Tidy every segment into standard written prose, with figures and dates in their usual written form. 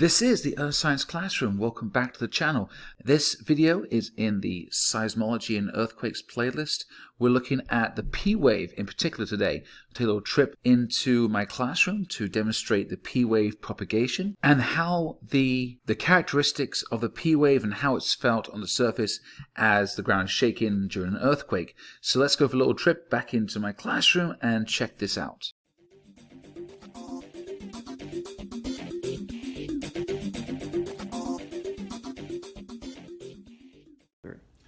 This is the Earth Science Classroom. Welcome back to the channel. This video is in the Seismology and Earthquakes playlist. We're looking at the P wave in particular today. I'll take a little trip into my classroom to demonstrate the P wave propagation and how the characteristics of the P wave and how it's felt on the surface as the ground is shaking during an earthquake. So let's go for a little trip back into my classroom and check this out.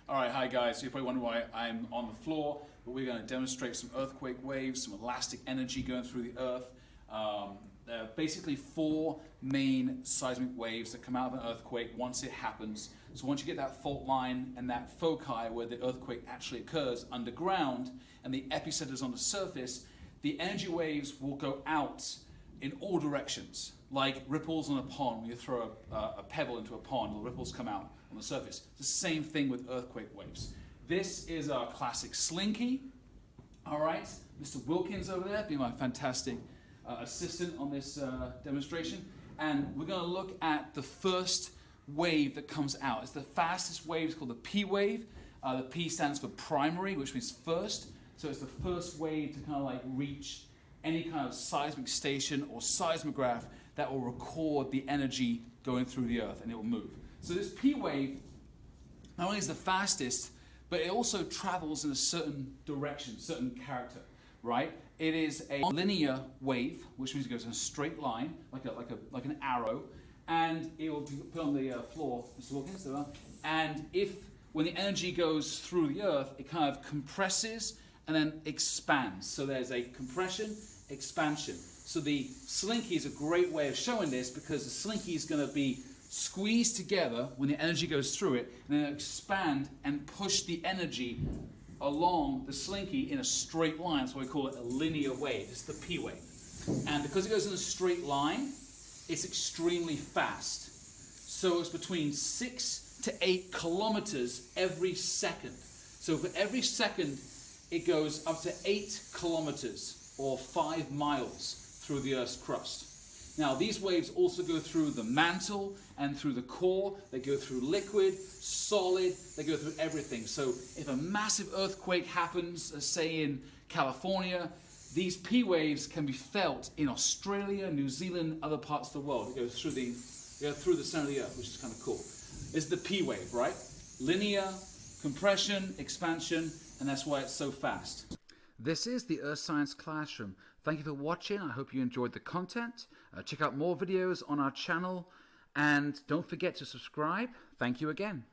Alright, hi guys, so you're probably wondering why I'm on the floor, but we're going to demonstrate some earthquake waves, some elastic energy going through the earth. There are basically four main seismic waves that come out of an earthquake once it happens. So once you get that fault line and that foci where the earthquake actually occurs underground and the epicenter is on the surface, the energy waves will go out in all directions, like ripples on a pond. When you throw a pebble into a pond, the ripples come out on the surface. It's the same thing with earthquake waves. This is our classic slinky. All right, Mr. Wilkins over there being my fantastic assistant on this demonstration. And we're going to look at the first wave that comes out. It's the fastest wave. It's called the P wave. The P stands for primary, which means first. So it's the first wave to kind of like reach any kind of seismic station or seismograph that will record the energy going through the earth, and it will move. So this P wave not only is the fastest, but it also travels in a certain direction, certain character, right? It is a linear wave, which means it goes in a straight line, like an arrow, and it will be put on the floor, Mr. Wilkins, and when the energy goes through the earth, it kind of compresses and then expands. So there's a compression, expansion. So the slinky is a great way of showing this because the slinky is going to be squeezed together when the energy goes through it, and then expand and push the energy along the slinky in a straight line. So we call it a linear wave. It's the P wave. And because it goes in a straight line, it's extremely fast. So it's between 6 to 8 kilometers every second. So for every second, it goes up to 8 kilometers or 5 miles through the Earth's crust. Now, these waves also go through the mantle and through the core. They go through liquid, solid, they go through everything. So if a massive earthquake happens, say in California, these P waves can be felt in Australia, New Zealand, other parts of the world. It goes through the center of the Earth, which is kind of cool. This is the P wave, right? Linear, compression, expansion, and that's why it's so fast. This is the Earth Science Classroom. Thank you for watching. I hope you enjoyed the content. Check out more videos on our channel and don't forget to subscribe. Thank you again.